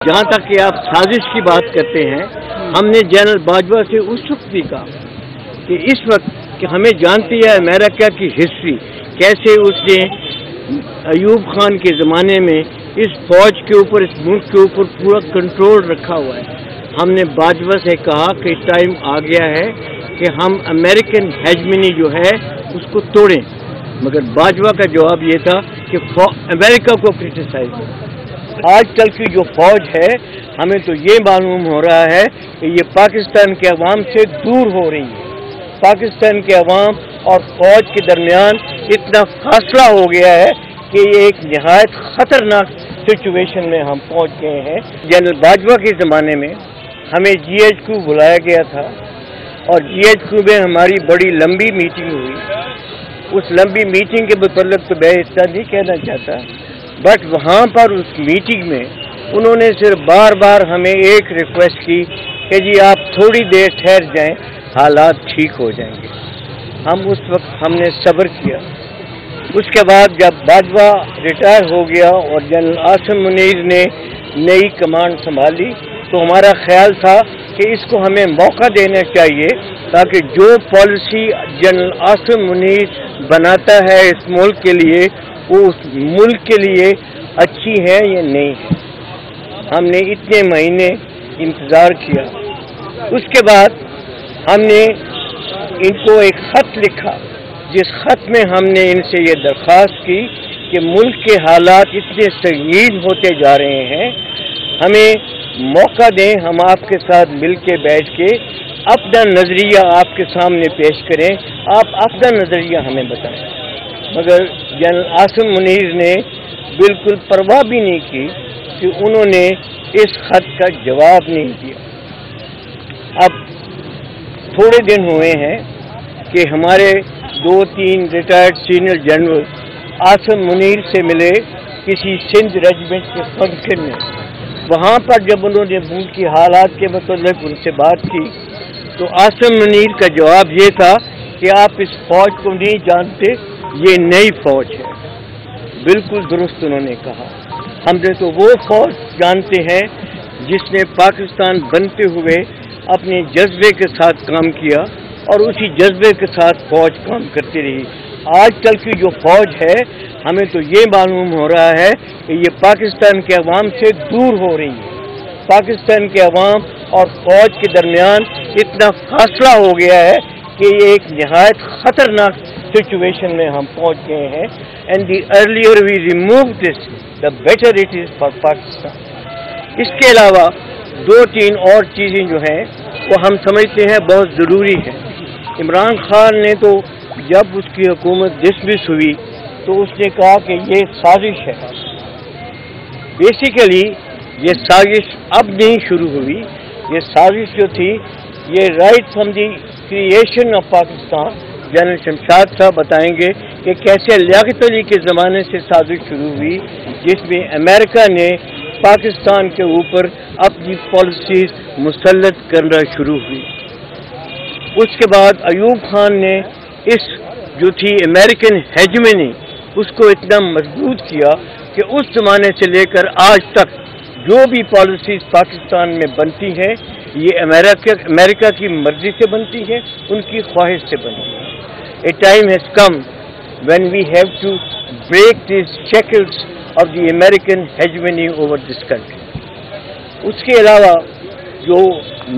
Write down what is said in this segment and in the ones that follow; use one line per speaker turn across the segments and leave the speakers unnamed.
जहाँ तक कि आप साजिश की बात करते हैं, हमने जनरल बाजवा से उस वक्त भी कहा कि इस वक्त कि हमें जानती है अमेरिका की हिस्ट्री, कैसे उसने अयूब खान के ज़माने में इस फौज के ऊपर, इस मुल्क के ऊपर पूरा कंट्रोल रखा हुआ है। हमने बाजवा से कहा कि टाइम आ गया है कि हम अमेरिकन हेजमनी जो है उसको तोड़ें, मगर बाजवा का जवाब ये था कि अमेरिका को क्रिटिसाइज करें। आजकल की जो फौज है, हमें तो ये मालूम हो रहा है कि ये पाकिस्तान के अवाम से दूर हो रही है। पाकिस्तान के अवाम और फौज के दरमियान इतना फासला हो गया है कि ये एक निहायत ख़तरनाक सिचुएशन में हम पहुंच गए हैं। जनरल बाजवा के ज़माने में हमें GHQ बुलाया गया था और GHQ में हमारी बड़ी लंबी मीटिंग हुई। उस लंबी मीटिंग के मुतल्लिक़ तो मैं इतना नहीं कहना चाहता, बट वहाँ पर उस मीटिंग में उन्होंने सिर्फ बार बार हमें एक रिक्वेस्ट की कि जी आप थोड़ी देर ठहर जाएं, हालात ठीक हो जाएंगे। हम उस वक्त हमने सब्र किया। उसके बाद जब बाजवा रिटायर हो गया और जनरल आसिम मुनीर ने नई कमांड संभाली, तो हमारा ख्याल था कि इसको हमें मौका देना चाहिए ताकि जो पॉलिसी जनरल आसिम मुनीर बनाता है इस मुल्क के लिए, वो उस मुल्क के लिए अच्छी है या नहीं है। हमने इतने महीने इंतज़ार किया। उसके बाद हमने इनको एक ख़त लिखा, जिस ख़त में हमने इनसे ये दरख्वास्त की कि मुल्क के हालात इतने संगीन होते जा रहे हैं, हमें मौका दें, हम आपके साथ मिल के बैठ के अपना नज़रिया आपके सामने पेश करें, आप अपना नज़रिया हमें बताएं। मगर जनरल आसिम मुनीर ने बिल्कुल परवाह भी नहीं की कि उन्होंने इस ख़त का जवाब नहीं दिया। अब थोड़े दिन हुए हैं कि हमारे 2-3 retired senior general Asim Munir से मिले किसी सिंध रेजिमेंट के फंक्शन में। वहाँ पर जब उन्होंने मुल्क की हालात के मतलब उनसे बात की, तो आसिम मुनीर का जवाब ये था कि आप इस फौज को नहीं जानते, ये नई फौज है। बिल्कुल दुरुस्त उन्होंने कहा। हमने तो वो फौज जानते हैं जिसने पाकिस्तान बनते हुए अपने जज्बे के साथ काम किया और उसी जज्बे के साथ फौज काम करती रही। आजकल की जो फौज है, हमें तो ये मालूम हो रहा है कि ये पाकिस्तान के अवाम से दूर हो रही है। पाकिस्तान के अवाम और फौज के दरमियान इतना फासला हो गया है कि ये एक निहायत ख़तरनाक सिचुएशन में हम पहुंच गए हैं। And the earlier we remove this, the better it is for Pakistan. इसके अलावा 2-3 और चीज़ें जो हैं वो हम समझते हैं बहुत ज़रूरी है। इमरान खान ने तो जब उसकी हुकूमत डिसमिस हुई तो उसने कहा कि ये साजिश है। बेसिकली ये साजिश अब नहीं शुरू हुई, ये साजिश जो थी ये right from the creation of Pakistan. General Shamshad साहब बताएंगे कि कैसे लियाकत अली के ज़माने से साजिश शुरू हुई, जिसमें अमेरिका ने पाकिस्तान के ऊपर अपनी पॉलिसीज मुसल्लत करना शुरू हुई। उसके बाद अयूब खान ने इस जो थी अमेरिकन हेजमनी, उसको इतना मजबूत किया कि उस ज़माने से लेकर आज तक जो भी पॉलिसीज पाकिस्तान में बनती हैं, ये अमेरिका की मर्जी से बनती है, उनकी ख्वाहिश से बनती है। A time has come when we have to break this shackles of the American hegemony over this country. उसके अलावा जो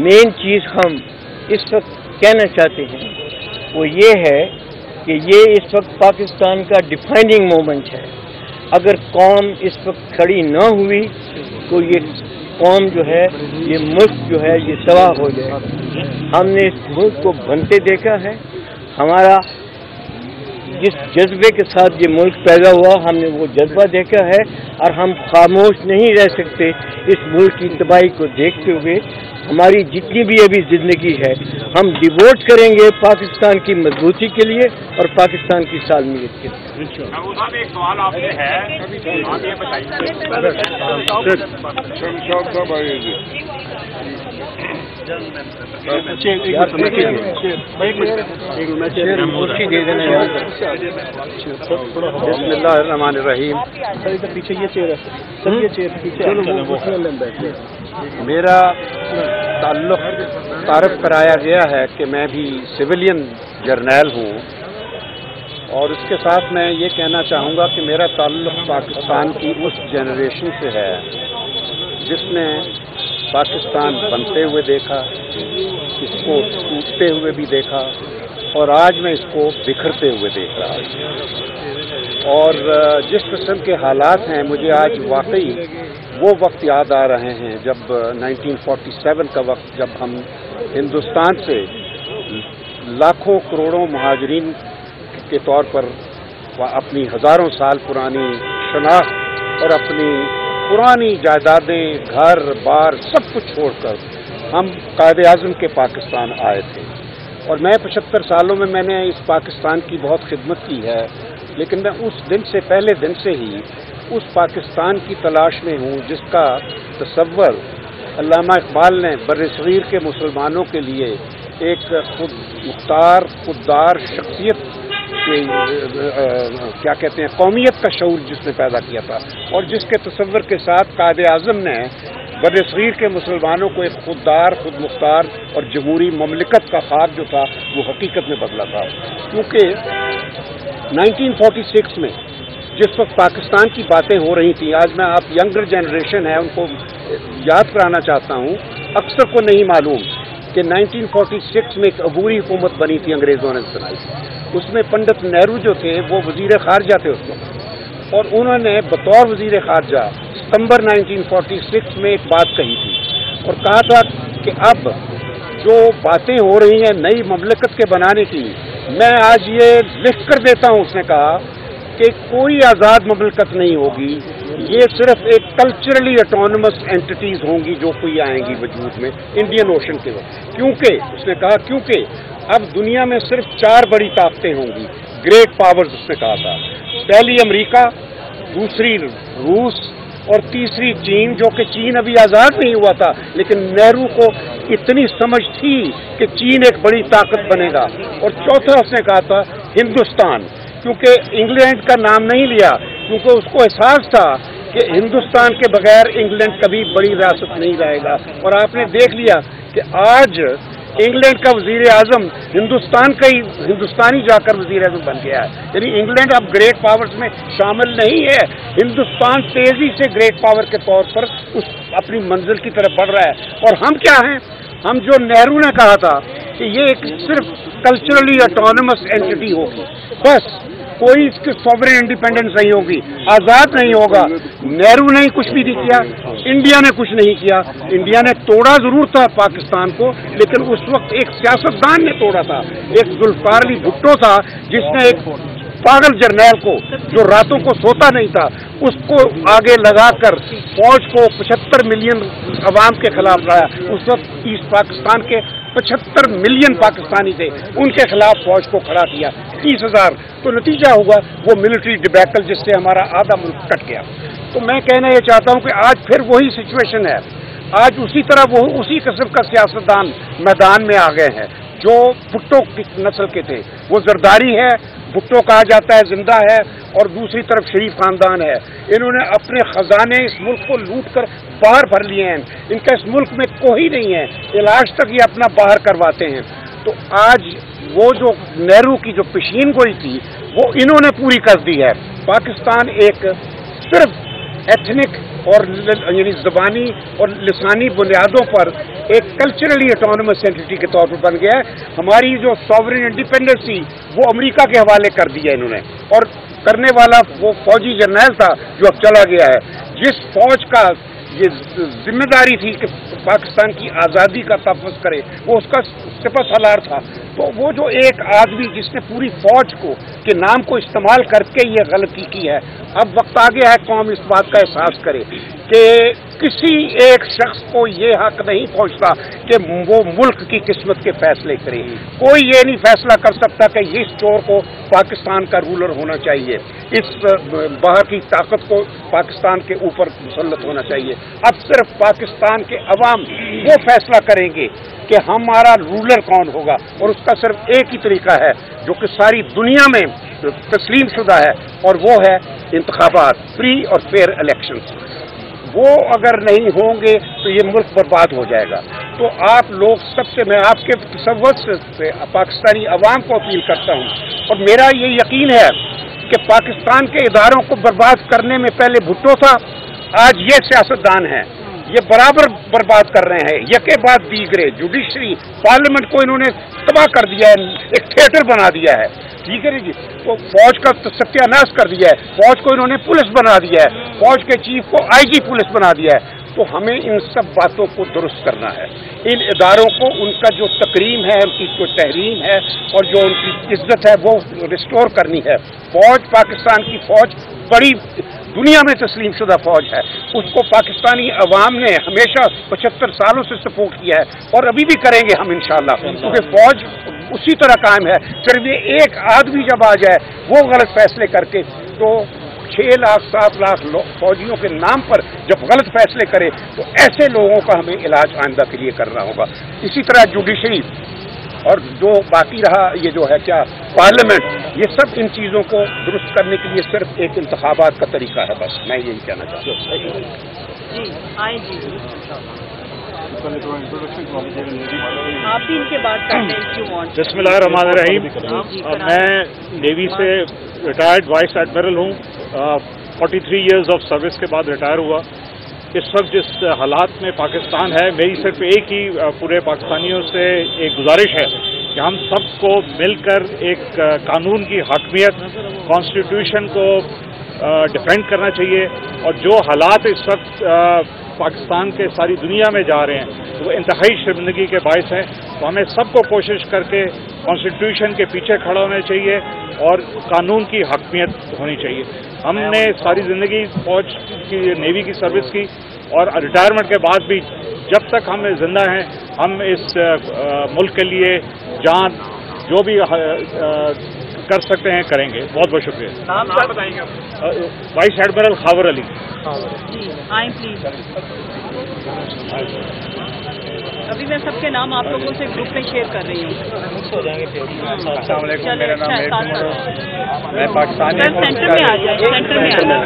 मेन चीज़ हम इस वक्त कहना चाहते हैं वो ये है कि ये इस वक्त पाकिस्तान का डिफाइनिंग मोमेंट है। अगर कौम इस वक्त खड़ी न हुई तो ये कौम जो है, ये मुल्क जो है, ये तबाह हो जाएगा। हमने इस मुल्क को बनते देखा है। हमारा जिस जज्बे के साथ ये मुल्क पैदा हुआ, हमने वो जज्बा देखा है और हम खामोश नहीं रह सकते इस मुल्क की तबाही को देखते हुए। हमारी जितनी भी अभी ज़िंदगी है, हम डिवोट करेंगे पाकिस्तान की मजबूती के लिए और पाकिस्तान की सालमियत के लिए।
एक सवाल आपसे है, आप ये बताइए।
بسم اللہ الرحمن الرحیم. میرا تعلق تعارف کرایا گیا ہے کہ میں بھی سویلین جرنیل ہوں، اور اس کے ساتھ میں یہ کہنا چاہوں گا کہ میرا تعلق پاکستان کی اس جنریشن سے ہے جس نے پاکستان بنتے ہوئے دیکھا، اس کو ٹوٹتے ہوئے بھی دیکھا، اور آج میں اس کو بکھرتے ہوئے دیکھ رہا ہوں. اور جس قسم کے حالات ہیں، مجھے آج واقعی وہ وقت یاد آ رہے ہیں جب 1947 کا وقت، جب ہم ہندوستان سے لاکھوں کروڑوں مہاجرین کے طور پر اپنی ہزاروں سال پرانی شناخت اور اپنی پرانی جائیدادیں، گھر بار سب کچھ چھوڑ کر ہم قائد اعظم کے پاکستان آئے تھے. اور میں 75 سالوں میں نے اس پاکستان کی بہت خدمت کی ہے، لیکن میں اس دن سے پہلے دن سے ہی اس پاکستان کی تلاش میں ہوں جس کا تصور علامہ اقبال نے برصغیر کے مسلمانوں کے لیے ایک خود مختار خوددار شخصیت کیا کہتے ہیں قومیت کا شعور جس نے پیدا کیا تھا، اور جس کے تصور کے ساتھ قائد اعظم نے برصغیر کے مسلمانوں کو ایک خوددار، خود مختار اور جمہوری مملکت کا خواب جو تھا وہ حقیقت میں بدلا تھا. کیونکہ 1946 میں جس وقت پاکستان کی باتیں ہو رہی تھیں، آج میں آپ ینگر جنریشن ہے ان کو یاد کرانا چاہتا ہوں، اکثر کو نہیں معلوم کہ 1946 میں ایک عبوری حکومت بنی تھی، انگریزوں نے بنائی تھی. اس میں پنڈت نہرو جو تھے وہ وزیر خارجہ تھے اس وقت، اور انہوں نے بطور وزیر خارجہ ستمبر 1946 میں ایک بات کہی تھی اور کہا تھا کہ اب جو باتیں ہو رہی ہیں نئی مملکت کے بنانے کی، میں آج یہ لکھ کر دیتا ہوں، اس نے کہا کہ کوئی آزاد مملکت نہیں ہوگی، یہ صرف ایک کلچرلی اٹونومس اینٹیز ہوں گی جو کوئی آئیں گی وجود میں انڈین اوشن کے وقت. کیونکہ اس نے کہا کیونکہ اب دنیا میں صرف 4 بڑی طاقتیں ہوں گی، گریٹ پاورز اس نے کہا تھا. پہلی امریکہ، دوسری روس، اور تیسری چین، جو کہ چین ابھی آزاد نہیں ہوا تھا، لیکن نہرو کو اتنی سمجھ تھی کہ چین ایک بڑی طاقت بنے گا. اور چوتھا اس نے کہا تھا ہندوستان، کیونکہ انگلینڈ کا نام نہیں لیا کیونکہ اس کو احساس تھا کہ ہندوستان کے بغیر انگلینڈ کبھی بڑی ریاست نہیں رہے گا. اور آپ نے دیکھ لیا کہ آج انگلینڈ کا وزیر اعظم ہندوستان کا ہی ہندوستانی جا کر وزیر اعظم بن گیا ہے. یعنی انگلینڈ اب گریٹ پاورز میں شامل نہیں ہے، ہندوستان تیزی سے گریٹ پاور کے طور پر اپنی منزل کی طرف بڑھ رہا ہے. اور ہم کیا ہیں؟ ہم جو نہرو نے کہا تھا کہ یہ ایک صرف کلچرلی اٹونومس اینٹی ہوگی، بس کوئی اس کی سوورن انڈیپینڈنس نہیں ہوگی، آزاد نہیں ہوگا. نہرو نے کچھ بھی نہیں کیا، انڈیا نے کچھ نہیں کیا. انڈیا نے توڑا ضرور تھا پاکستان کو، لیکن اس وقت ایک سیاستدان نے توڑا تھا، ایک ذوالفقار علی بھٹو تھا جس نے ایک پاگل جرنیل کو جو راتوں کو سوتا نہیں تھا اس کو آگے لگا کر فوج کو 75 ملین عوام کے خلاف لایا. اس وقت ایسٹ پاکستان کے 75 ملین پاکستانی تھے، ان کے خلاف فوج کو کھڑا کیا 30,000. تو نتیجہ ہوا وہ ملٹری ڈبیکل جس سے ہمارا آدھا ملک کٹ گیا. تو میں کہنا یہ چاہتا ہوں کہ آج پھر وہی سچویشن ہے، آج اسی طرح وہ اسی قسم کا سیاستدان میدان میں آ گئے ہیں جو بھٹو کی نسل کے تھے. وہ زرداری ہے، بھٹو کہا جاتا ہے زندہ ہے، اور دوسری طرف شریف خاندان ہے. انہوں نے اپنے خزانے اس ملک کو لوٹ کر باہر بھر لیے ہیں، ان کا اس ملک میں کوئی نہیں ہے، علاج تک یہ اپنا باہر کرواتے ہیں. تو آج وہ جو نہرو کی جو پیشین گوئی تھی وہ انہوں نے پوری کر دی ہے. پاکستان ایک صرف ایتھنک اور یعنی زبانی اور لسانی بنیادوں پر ایک کلچرلی اٹونومس اینٹی کے طور پر بن گیا ہے. ہماری جو سوورن انڈیپینڈنس تھی وہ امریکہ کے حوالے کر دی ہے انہوں نے، اور کرنے والا وہ فوجی جرنیل تھا جو اب چلا گیا ہے. جس فوج کا یہ ذمہ داری تھی کہ پاکستان کی آزادی کا تحفظ کرے وہ اس کا سپہ سالار تھا. تو وہ جو ایک آدمی جس نے پوری فوج کو کے نام کو استعمال کر کے یہ غلطی کی ہے، اب وقت آ گیا ہے قوم اس بات کا احساس کرے کہ किसी एक शख्स को ये हक नहीं पहुंचता कि वो मुल्क की किस्मत के फैसले करे। कोई ये नहीं फैसला कर सकता कि इस चोर को पाकिस्तान का रूलर होना चाहिए, इस बाहर की ताकत को पाकिस्तान के ऊपर मुसल्लत होना चाहिए। अब सिर्फ पाकिस्तान के अवाम वो फैसला करेंगे कि हमारा रूलर कौन होगा, और उसका सिर्फ एक ही तरीका है जो कि सारी दुनिया में तस्लीम शुदा है, और वो है इंतखाबात, फ्री और फेयर इलेक्शंस। वो अगर नहीं होंगे तो ये मुल्क बर्बाद हो जाएगा। तो आप लोग सबसे, मैं आपके सबवत से पाकिस्तानी अवाम को अपील करता हूँ, और मेरा ये यकीन है कि पाकिस्तान के इदारों को बर्बाद करने में पहले भुट्टो था, आज ये सियासतदान हैं, ये बराबर बर्बाद कर रहे हैं। यके बाद दीगरे, जुडिशरी, पार्लियामेंट को इन्होंने तबाह कर दिया है, एक थिएटर बना दिया है, ठीक है जी। तो फौज का तो सत्यानाश कर दिया है, फौज को इन्होंने पुलिस बना दिया है, फौज के चीफ को आईजी पुलिस बना दिया है। तो हमें इन सब बातों को दुरुस्त करना है, इन इदारों को उनका जो तकरीम है, उनकी जो तहरीम है और जो उनकी इज्जत है वो रिस्टोर करनी है। फौज, पाकिस्तान की फौज बड़ी दुनिया में तस्लीम शुदा फौज है, उसको पाकिस्तानी अवाम ने हमेशा 75 सालों से सपोर्ट किया है, और अभी भी करेंगे हम इंशाल्लाह, क्योंकि फौज उसी तरह कायम है। सिर्फ ये एक आदमी जब आ जाए वो गलत फैसले करके, तो 6 लाख 7 लाख फौजियों के नाम पर जब गलत फैसले करे, तो ऐसे लोगों का हमें इलाज आइंदा के लिए करना होगा। इसी तरह जुडिशरी और जो बाकी रहा ये जो है क्या पार्लियामेंट, ये सब इन चीज़ों को दुरुस्त करने के लिए सिर्फ एक इंतखाबात का तरीका है। बस मैं यही कहना चाहता हूँ।
आप भी इनके बाद करते हैं।
बिस्मिल्लाहिर्रहमानिर्रहीम। मैं नेवी से रिटायर्ड वाइस एडमिरल हूँ, 43 इयर्स ऑफ सर्विस के बाद रिटायर हुआ। इस वक्त जिस हालात में पाकिस्तान है, मेरी सिर्फ एक ही पूरे पाकिस्तानियों से एक गुजारिश है कि हम सबको मिलकर एक कानून की हकमियत, कॉन्स्टिट्यूशन को डिफेंड करना चाहिए। और जो हालात इस वक्त पाकिस्तान के सारी दुनिया में जा रहे हैं वो इंतहाई शर्मिंदगी के बायस हैं, तो हमें सबको कोशिश करके कॉन्स्टिट्यूशन के पीछे खड़ा होना चाहिए और कानून की हकमियत होनी चाहिए। हमने सारी ज़िंदगी फौज की, नेवी की सर्विस की, और रिटायरमेंट के बाद भी जब तक हम जिंदा हैं हम इस मुल्क के लिए जान जो भी कर सकते हैं करेंगे। बहुत बहुत शुक्रिया।
नाम बताएंगे?
Vice admiral Khawar Ali.
आए प्लीज। अभी मैं सबके नाम आप लोगों से ग्रुप में शेयर कर रही हूँ।
अस्सलाम वालेकुम, मेरा नाम एयर कमोडोर, मैं पाकिस्तान
सेंटर में आ जाए, सेंटर में आ जाए।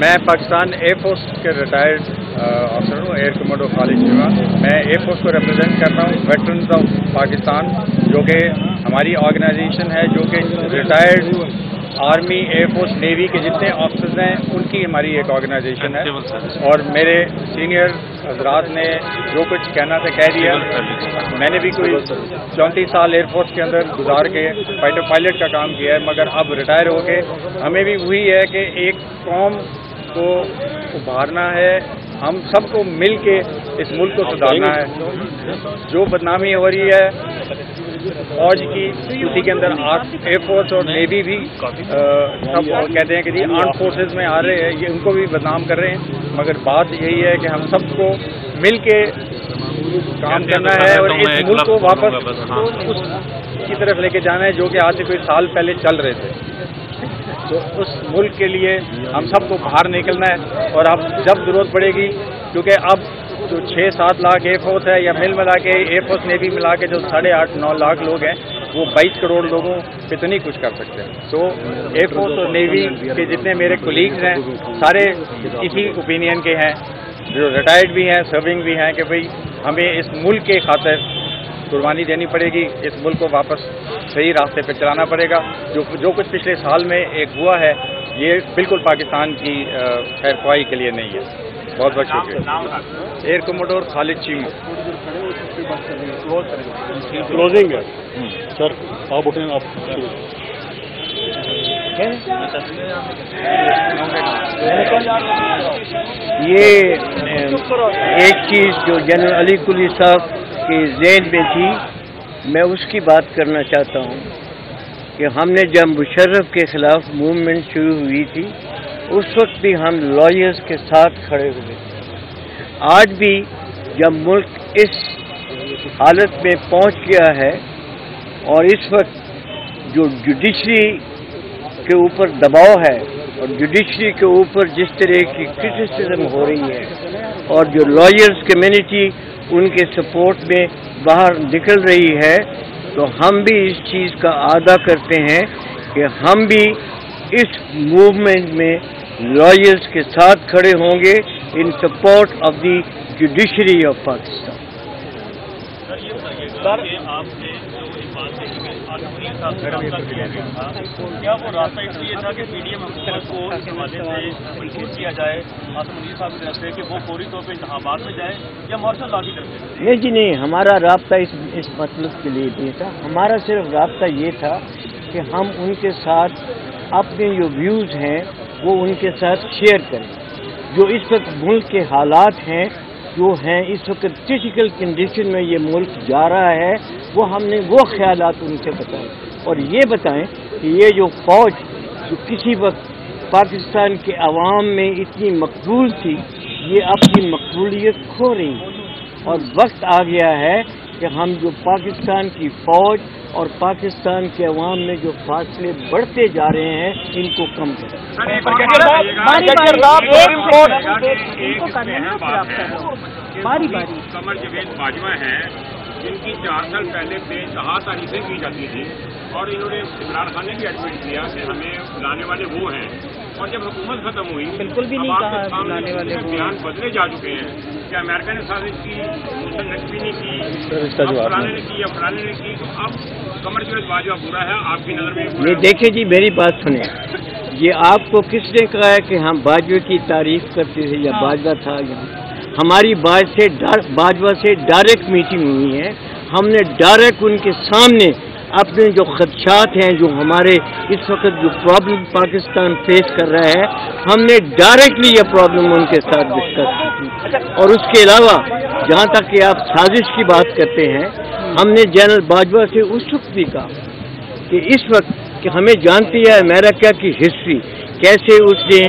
मैं पाकिस्तान एयरफोर्स के रिटायर्ड ऑफिसर हूँ, एयर कमोडोर खालिद चिमा। मैं एयरफोर्स को रिप्रेजेंट कर रहा हूँ, वेटरन्स ऑफ पाकिस्तान, जो कि हमारी ऑर्गेनाइजेशन है, जो कि रिटायर्ड आर्मी, एयरफोर्स, नेवी के जितने ऑफिसर्स हैं उनकी हमारी एक ऑर्गेनाइजेशन है। और मेरे सीनियर हजरात ने जो कुछ कहना था कह दिया। मैंने भी कोई 34 साल एयरफोर्स के अंदर गुजार के फाइटर पायलट का काम किया है, मगर अब रिटायर होके हमें भी वही है कि एक कौम को उभारना है, हम सबको मिल के इस मुल्क को सुधारना है। जो बदनामी हो रही है फौज की, उसी के अंदर एयरफोर्स और नेवी भी सब कहते हैं कि जी आर्म फोर्सेस में आ रहे हैं, ये उनको भी बदनाम कर रहे हैं। मगर बात यही है कि हम सबको मिल के काम करना है और इस मुल्क को वापस उस की तरफ लेके जाना है जो कि आज से कोई साल पहले चल रहे थे। तो उस मुल्क के लिए हम सबको बाहर निकलना है। और अब जब जरूरत पड़ेगी, क्योंकि अब जो 6-7 लाख एयरफोर्स है या मिल मिला के एयरफोर्स नेवी मिला के जो 8.5-9 लाख लोग हैं, वो 22 करोड़ लोगों पे तो नहीं कुछ कर सकते। तो एयरफोर्स और नेवी के जितने मेरे कोलीग्स हैं सारे इसी ओपिनियन के हैं, जो रिटायर्ड भी हैं, सर्विंग भी हैं, कि भाई हमें इस मुल्क के खातिर कुर्बानी देनी पड़ेगी, इस मुल्क को वापस सही रास्ते पे चलाना पड़ेगा। जो कुछ पिछले साल में एक हुआ है, ये बिल्कुल पाकिस्तान की खैरख्वाही के लिए नहीं है। बहुत बहुत शुक्रिया। Air commodore Khalid Cheema.
Closing है सर, आप उठें, आप
ये एक चीज़ जो जनरल अली कुली साहब के ज़हन में थी, मैं उसकी बात करना चाहता हूँ कि हमने जब मुशर्रफ के ख़िलाफ़ मूवमेंट शुरू हुई थी उस वक्त भी हम लॉयर्स के साथ खड़े हुए थे। आज भी जब मुल्क इस हालत में पहुंच गया है और इस वक्त जो जुडिशरी के ऊपर दबाव है और जुडिशरी के ऊपर जिस तरह की क्रिटिसिज्म हो रही है और जो लॉयर्स कम्युनिटी उनके सपोर्ट में बाहर निकल रही है, तो हम भी इस चीज़ का आदा करते हैं कि हम भी इस मूवमेंट में लॉयर्स के साथ खड़े होंगे इन support of the judiciary of Pakistan.
क्या वो रास्ता इसलिए था कि पीडीएम हुकूमत को इस हवाले से मजबूर किया जाए आसिम मुनीर साहब की तरफ से कि वो फौरी तौर पर इंतखाबात में जाए या मार्शल लॉ की तरफ से?
नहीं जी नहीं, हमारा राब्ता इस मतलब के लिए नहीं था। हमारा सिर्फ राब्ता ये था कि हम उनके साथ अपने जो व्यूज़ हैं वो उनके साथ शेयर करें। जो इस वक्त मुल्क के हालात हैं जो हैं, इस वक्त क्रिटिकल कंडीशन में ये मुल्क जा रहा है, वो हमने वो ख्यालात उनसे बताए और ये बताएं कि ये जो फौज जो किसी वक्त पाकिस्तान के अवाम में इतनी मकबूल थी, ये अपनी मकबूलियत खो रही है और वक्त आ गया है कि हम जो पाकिस्तान की फौज और पाकिस्तान के अवाम में जो फासले बढ़ते जा रहे हैं इनको कम करें।
कमर जवेद बाजवा हैं जिनकी 4 साल पहले बेतहा तारीफें की जाती थी और इन्होंने इमरान खान ने भी एडमिट किया कि हमें बुलाने वाले वो हैं, और जब हुकूमत खत्म हुई बिल्कुल भी नहीं कहा बुलाने वाले बयान बदले जा चुके हैं कि अमेरिका ने साजिश की, मुसलमान नकवी ने की, फलाने ने की या फलाने ने की, तो अब कमर जवेद बाजवा बुरा है आपकी नज़र में?
ये देखिए जी, मेरी बात सुने, ये आपको किसने कहा है कि हम बाजवा की तारीफ करते थे या बाजवा था? हमारी बाजवा से डायरेक्ट मीटिंग हुई है। हमने डायरेक्ट उनके सामने अपने जो खदशात हैं, जो हमारे इस वक्त जो प्रॉब्लम पाकिस्तान फेस कर रहा है, हमने डायरेक्टली ये प्रॉब्लम उनके साथ डिस्कस की। और उसके अलावा जहाँ तक कि आप साजिश की बात करते हैं, हमने जनरल बाजवा से उस वक्त भी कहा कि इस वक्त कि हमें जानती है अमेरिका की हिस्ट्री, कैसे उसने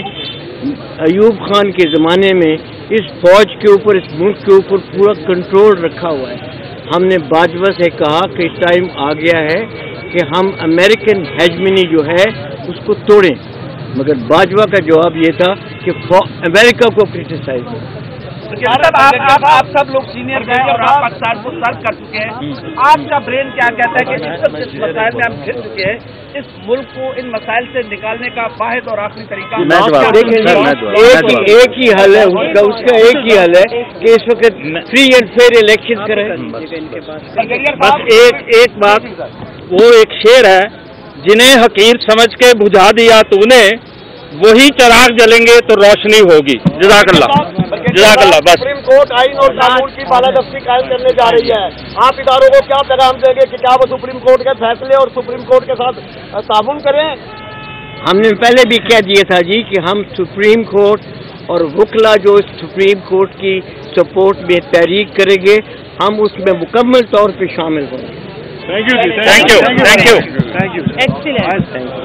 अयूब खान के ज़माने में इस फौज के ऊपर, इस मुल्क के ऊपर पूरा कंट्रोल रखा हुआ है। हमने बाजवा से कहा कि टाइम आ गया है कि हम अमेरिकन हेजमनी जो है उसको तोड़ें, मगर बाजवा का जवाब ये था कि अमेरिका को क्रिटिसाइज करें।
आप सब लोग सीनियर गए और आप पाकिस्तान को सर्व कर चुके हैं, आपका ब्रेन क्या कहता है कि इस मसाइल में हम घिर चुके हैं, इस मुल्क को इन मसाइल से निकालने का वाहिद और आखिरी तरीका
एक ही हल है उसका एक ही हल है कि इस वक्त फ्री एंड फेयर इलेक्शन करें।
बस एक बात, वो एक शेर है, जिन्हें हकीर समझ के बुझा दिया तूने, वही चिराग जलेंगे तो रोशनी होगी। जज़ाकल्लाह जज़ाकल्लाह। बस
सुप्रीम कोर्ट आइन और कानून की बालादस्ती कायम करने जा रही है, आप इदारों को क्या पैगाम देंगे कि क्या वो सुप्रीम कोर्ट के फैसले और सुप्रीम कोर्ट के साथ ताउन करें?
हमने पहले भी कह दिया था जी कि हम सुप्रीम कोर्ट और वकला जो सुप्रीम कोर्ट की सपोर्ट में तहरीक करेंगे, हम उसमें मुकम्मल तौर पर शामिल होंगे।
Thank you, thank you, thank you,
excellent, thank you.